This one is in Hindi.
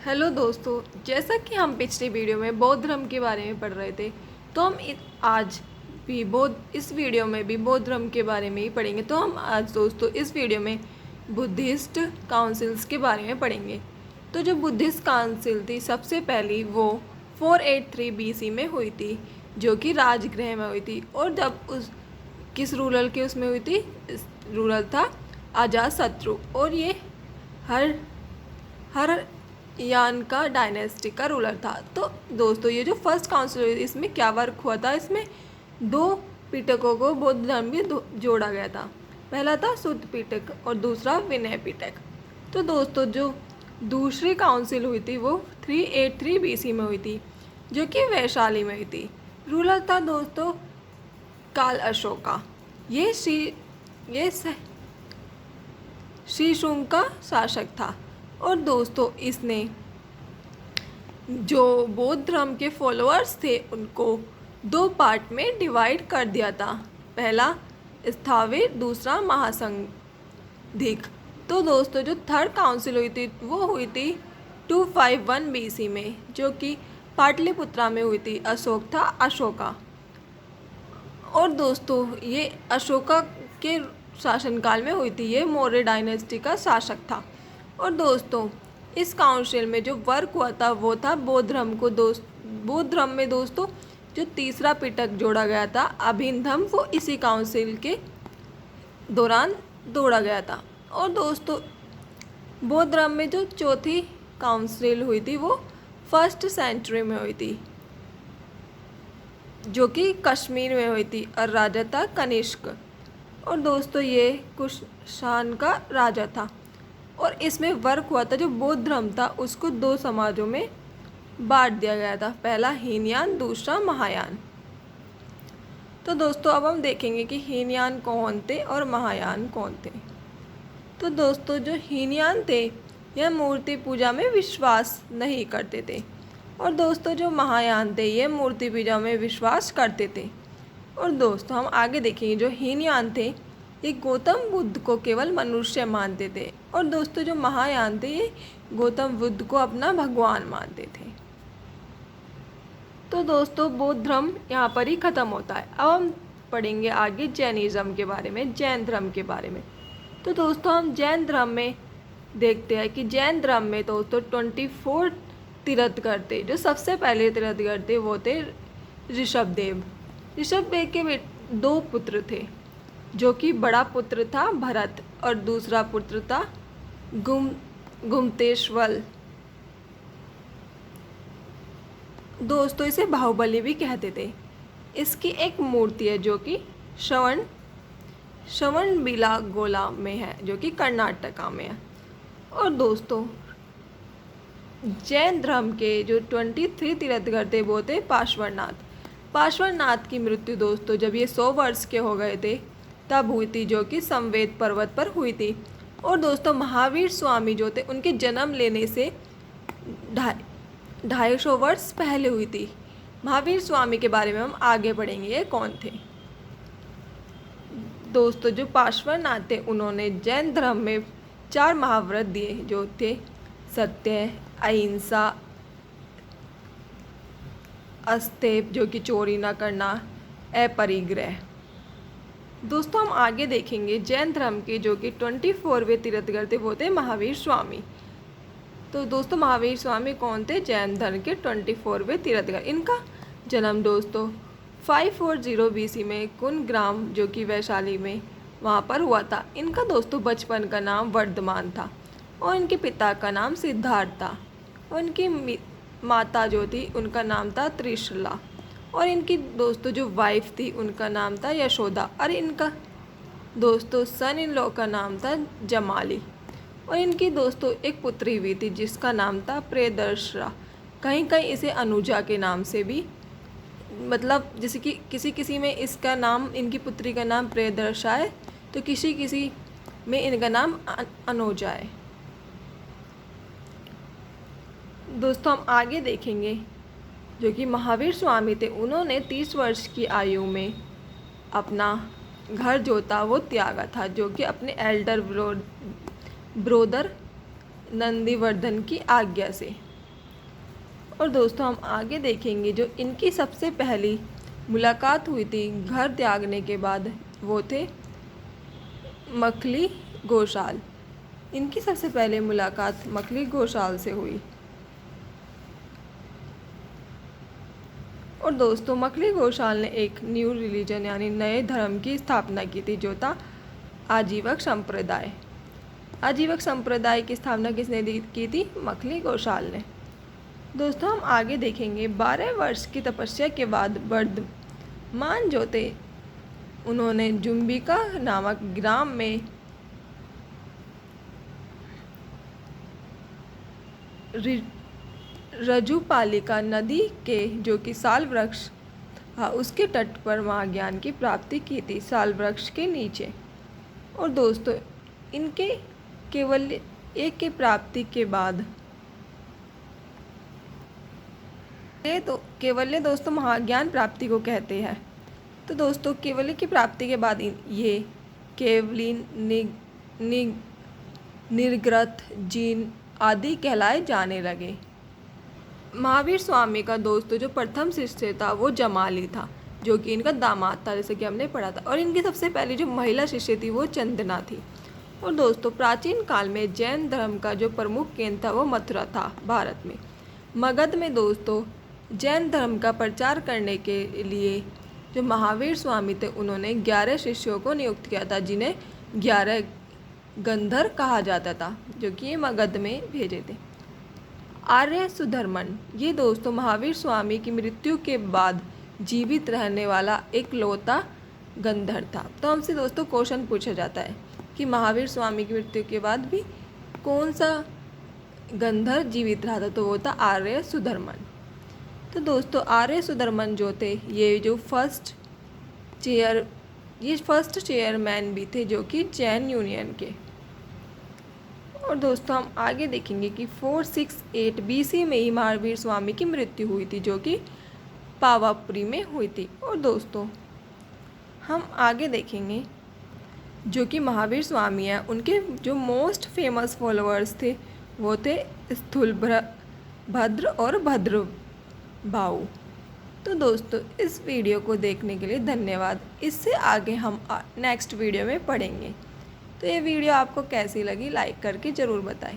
हेलो दोस्तों, जैसा कि हम पिछली वीडियो में बौद्ध धर्म के बारे में पढ़ रहे थे, तो हम आज भी इस वीडियो में भी बौद्ध धर्म के बारे में ही पढ़ेंगे। तो हम आज दोस्तों इस वीडियो में बुद्धिस्ट काउंसिल्स के बारे में पढ़ेंगे। तो जो बुद्धिस्ट काउंसिल थी, सबसे पहली वो 483 BC में हुई थी, जो कि राजगृह में हुई थी। और जब उस किस रूलर के उसमें हुई थी, रूलर था अजातशत्रु। और ये हर यान का डायनेस्टी का रूलर था। तो दोस्तों ये जो फर्स्ट काउंसिल हुई, इसमें क्या वर्क हुआ था, इसमें दो पिटकों को बौद्ध धर्म में जोड़ा गया था। पहला था सुत्त पिटक और दूसरा विनय पिटक। तो दोस्तों जो दूसरी काउंसिल हुई थी वो 383 BC में हुई थी, जो कि वैशाली में हुई थी। रूलर था दोस्तों काल अशोका। ये शीशुंग का शासक था। और दोस्तों इसने जो बौद्ध धर्म के फॉलोअर्स थे उनको दो पार्ट में डिवाइड कर दिया था। पहला स्थाविर, दूसरा महासंघिक। तो दोस्तों जो थर्ड काउंसिल हुई थी वो हुई थी 251 BC में, जो कि पाटलिपुत्रा में हुई थी। अशोक था अशोका। और दोस्तों ये अशोका के शासनकाल में हुई थी। ये मौर्य डायनेस्टी का शासक था। और दोस्तों इस काउंसिल में जो वर्क हुआ था वो था बौद्ध धर्म में दोस्तों जो तीसरा पिटक जोड़ा गया था अभिनधम्म, वो इसी काउंसिल के दौरान जोड़ा गया था। और दोस्तों बौद्ध धर्म में जो चौथी काउंसिल हुई थी वो 1st सेंचुरी में हुई थी, जो कि कश्मीर में हुई थी। और राजा था कनिष्क। और दोस्तों ये कुषाण का राजा था। और इसमें वर्क हुआ था, जो बौद्ध धर्म था उसको दो समाजों में बांट दिया गया था। पहला हीनयान, दूसरा महायान। तो दोस्तों अब हम देखेंगे कि हीनयान कौन थे और महायान कौन थे। तो दोस्तों जो हीनयान थे यह मूर्ति पूजा में विश्वास नहीं करते थे। और दोस्तों जो महायान थे ये मूर्ति पूजा में विश्वास करते थे। और दोस्तों हम आगे देखेंगे जो हीनयान थे ये गौतम बुद्ध को केवल मनुष्य मानते थे। और दोस्तों जो महायान थे ये गौतम बुद्ध को अपना भगवान मानते थे। तो दोस्तों बौद्ध धर्म यहाँ पर ही ख़त्म होता है। अब हम पढ़ेंगे आगे जैनिज़्म के बारे में, जैन धर्म के बारे में। तो दोस्तों हम जैन धर्म में देखते हैं कि जैन धर्म में दोस्तों 24 तीर्थंकर थे। जो सबसे पहले तीर्थंकर थे वो थे ऋषभदेव। ऋषभदेव के दो पुत्र थे, जो कि बड़ा पुत्र था भरत और दूसरा पुत्र था गुमतेश्वर। दोस्तों इसे बाहुबली भी कहते थे। इसकी एक मूर्ति है जो कि श्रवणबेलागोला में है, जो कि कर्नाटका में है। और दोस्तों जैन धर्म के जो 23 तीर्थंकर थे वो थे पार्श्वनाथ। पार्श्वनाथ की मृत्यु दोस्तों जब ये 100 वर्ष के हो गए थे तब हुई थी, जो कि संवेद पर्वत पर हुई थी। और दोस्तों महावीर स्वामी जो थे उनके जन्म लेने से 250 वर्ष पहले हुई थी। महावीर स्वामी के बारे में हम आगे पढ़ेंगे, ये कौन थे। दोस्तों जो पार्श्वनाथ थे उन्होंने जैन धर्म में 4 महाव्रत दिए, जो थे सत्य, अहिंसा, अस्तेय जो कि चोरी न करना, अपरिग्रह। दोस्तों हम आगे देखेंगे जैन धर्म के जो कि 24वें तीर्थंकर थे वो थे महावीर स्वामी। तो दोस्तों महावीर स्वामी कौन थे, जैन धर्म के 24वें तीर्थंकर। इनका जन्म दोस्तों 540 BC में कुंदग्राम जो कि वैशाली में वहाँ पर हुआ था। इनका दोस्तों बचपन का नाम वर्धमान था और इनके पिता का नाम सिद्धार्थ था। और इनकी माता जो थी उनका नाम था त्रिशला। और इनकी दोस्तों जो वाइफ थी उनका नाम था यशोदा। और इनका दोस्तों सन इन लॉ का नाम था जमाली। और इनकी दोस्तों एक पुत्री हुई थी जिसका नाम था प्रियदर्शना। कहीं कहीं इसे अनुजा के नाम से भी, मतलब जैसे कि किसी में इसका नाम, इनकी पुत्री का नाम प्रियदर्शना है तो किसी में इनका नाम अनुजा है। दोस्तों हम आगे देखेंगे जो कि महावीर स्वामी थे उन्होंने 30 वर्ष की आयु में अपना घर जो था वो त्यागा था, जो कि अपने एल्डर ब्रोदर नंदीवर्धन की आज्ञा से। और दोस्तों हम आगे देखेंगे जो इनकी सबसे पहली मुलाकात हुई थी घर त्यागने के बाद, वो थे मखली घोषाल। इनकी सबसे पहले मुलाकात मखली घोषाल से हुई। और दोस्तों मखली घोषाल ने एक न्यू रिलीजन यानी नए धर्म की स्थापना की थी, जो था आजीवक संप्रदाय। आजीवक संप्रदाय की स्थापना किसने की थी? मखली घोषाल ने। दोस्तों हम आगे देखेंगे 12 वर्ष की तपस्या के बाद वर्धमान जो थे, उन्होंने जुम्बिका नामक ग्राम में रजुपालिका नदी के जो कि साल वृक्ष था उसके तट पर महाज्ञान की प्राप्ति की थी, साल वृक्ष के नीचे। और दोस्तों इनके केवल एक की प्राप्ति के बाद तो केवल्य दोस्तों महाज्ञान प्राप्ति को कहते हैं। तो दोस्तों केवल्य की प्राप्ति के बाद ये केवलिन निर्ग्रथ जीन आदि कहलाए जाने लगे। महावीर स्वामी का दोस्तों जो प्रथम शिष्य था वो जमाली था, जो कि इनका दामाद था, जैसे कि हमने पढ़ा था। और इनकी सबसे पहली जो महिला शिष्य थी वो चंदना थी। और दोस्तों प्राचीन काल में जैन धर्म का जो प्रमुख केंद्र था वो मथुरा था, भारत में। मगध में दोस्तों जैन धर्म का प्रचार करने के लिए जो महावीर स्वामी थे उन्होंने 11 शिष्यों को नियुक्त किया था, जिन्हें 11 गंधर कहा जाता था, जो कि ये मगध में भेजे थे। आर्य सुधर्मन ये दोस्तों महावीर स्वामी की मृत्यु के बाद जीवित रहने वाला एक लौता गंधर था। तो हमसे दोस्तों क्वेश्चन पूछा जाता है कि महावीर स्वामी की मृत्यु के बाद भी कौन सा गंधर जीवित रहा था, तो वो था आर्य सुधर्मन। तो दोस्तों आर्य सुधर्मन जो थे ये फर्स्ट चेयरमैन भी थे, जो कि जैन यूनियन के। और दोस्तों हम आगे देखेंगे कि 468 BC में ही महावीर स्वामी की मृत्यु हुई थी, जो कि पावापुरी में हुई थी। और दोस्तों हम आगे देखेंगे जो कि महावीर स्वामी हैं, उनके जो मोस्ट फेमस फॉलोअर्स थे वो थे स्थूलभद्र और भद्रबाहु। तो दोस्तों इस वीडियो को देखने के लिए धन्यवाद। इससे आगे हम नेक्स्ट वीडियो में पढ़ेंगे। तो ये वीडियो आपको कैसी लगी लाइक करके ज़रूर बताएं।